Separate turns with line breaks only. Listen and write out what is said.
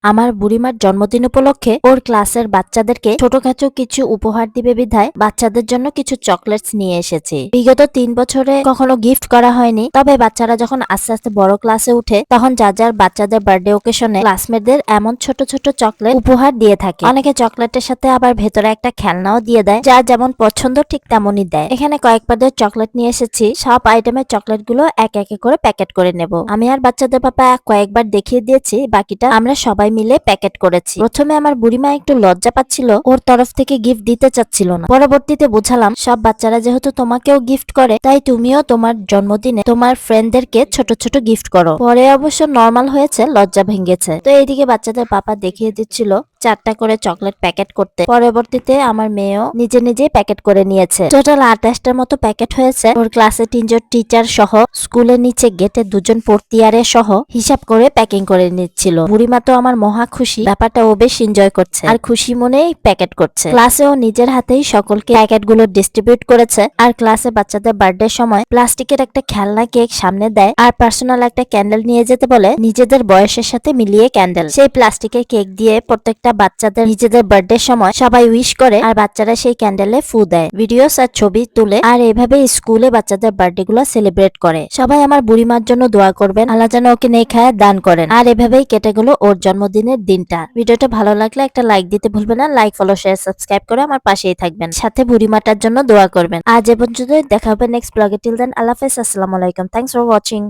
আমার বুড়িমার জন্মদিন উপলক্ষে ওর ক্লাসের বাচ্চাদেরকে ছোটখাটো কিছু উপহার দিবে বিধায় বাচ্চাদের জন্য কিছু চকলেটস নিয়ে এসেছি। বিগত 3 বছরে কখনো গিফট করা হয়নি, তবে বাচ্চারা যখন আস্তে আস্তে বড় ক্লাসে উঠে তখন যার যার বাচ্চাদের বার্থডে ওকেশনে ক্লাসমেটদের এমন ছোট ছোট চকলেট উপহার দিয়ে থাকে। অনেকে চকলেটের সাথে আবার ভেতরে একটা খেলনাও দিয়ে দেয়, যার যেমন পছন্দ ঠিক তেমনই দেয়। এখানে কয়েক পাদের চকলেট নিয়ে এসেছি, সব আইটেমের চকলেট গুলো এক একে করে প্যাকেট করে নেব। আমি আর বাচ্চাদের পাপা কয়েকবার দেখিয়ে দিয়েছি, বাকিটা আমরা সবাই মিলে প্যাকেট করেছি। প্রথমে আমার বুড়িমা একটু লজ্জা পাচ্ছিল, ওর তরফ থেকে গিফট দিতে চাচ্ছিল না। পরবর্তীতে বুঝালাম সব বাচ্চারা যেহেতু তোমাকেও গিফট করে, তাই তুমিও তোমার জন্মদিনে তোমার ফ্রেন্ডদেরকে ছোট ছোট গিফট করো। পরে অবশ্য নর্মাল হয়েছে, লজ্জা ভেঙেছে। তো এইদিকে বাচ্চাদের পাপা দেখিয়ে দিচ্ছিল 4টা করে চকলেট প্যাকেট করতে। পরবর্তীতে আমার মেয়েও নিজে নিজেই প্যাকেট করে নিয়েছে। টোটাল 28টার মতো প্যাকেট হয়েছে। ওর ক্লাসে 3জন টিচার সহ স্কুলের নিচে গেটে 2জন পড়তিয়ারে সহ হিসাব করে প্যাকিং করে নিচ্ছিল। বুড়িমা তো আমার মহা খুশি, ব্যাপারটা ও বেশ এনজয় করছে আর খুশি মনেই প্যাকেট করছে। ক্লাসে ও নিজের হাতেই সকলকে প্যাকেট গুলো ডিস্ট্রিবিউট করেছে। আর ক্লাসে বাচ্চাদের বার্থডে সময় প্লাস্টিকের একটা খেলনা কেক সামনে দেয় আর পার্সোনাল একটা ক্যান্ডেল নিয়ে যেতে বলে, নিজেদের বয়সের সাথে মিলিয়ে ক্যান্ডেল। সেই প্লাস্টিকের কেক দিয়ে প্রত্যেকটা বাচ্চাদের নিজেদের বার্থডে সময় সবাই উইশ করে আর বাচ্চারা সেই ক্যান্ডেলে ফু দেয়, ভিডিওস আর ছবি তুলে। আর এভাবে স্কুলে বাচ্চাদের বার্থডে গুলো সেলিব্রেট করে। সবাই আমার বুড়িমার জন্য দোয়া করবেন, আল্লাহ যেন ওকে নেখায়া দান করেন। আর এভাবেই কেটে গেল ওর জন্মদিনের দিনটা। ভিডিওটা ভালো লাগলে একটা লাইক দিতে ভুলবেন না। লাইক, ফলো, শেয়ার, সাবস্ক্রাইব করে আমার পাশেই থাকবেন, সাথে বুড়িমাটার জন্য দোয়া করবেন। আজ এ পর্যন্ত, দেখা হবে নেক্সট ব্লগে। টিল দেন, আল্লাহ হাফেজ, আসসালামু আলাইকুম, থ্যাংকস ফর ওয়াচিং।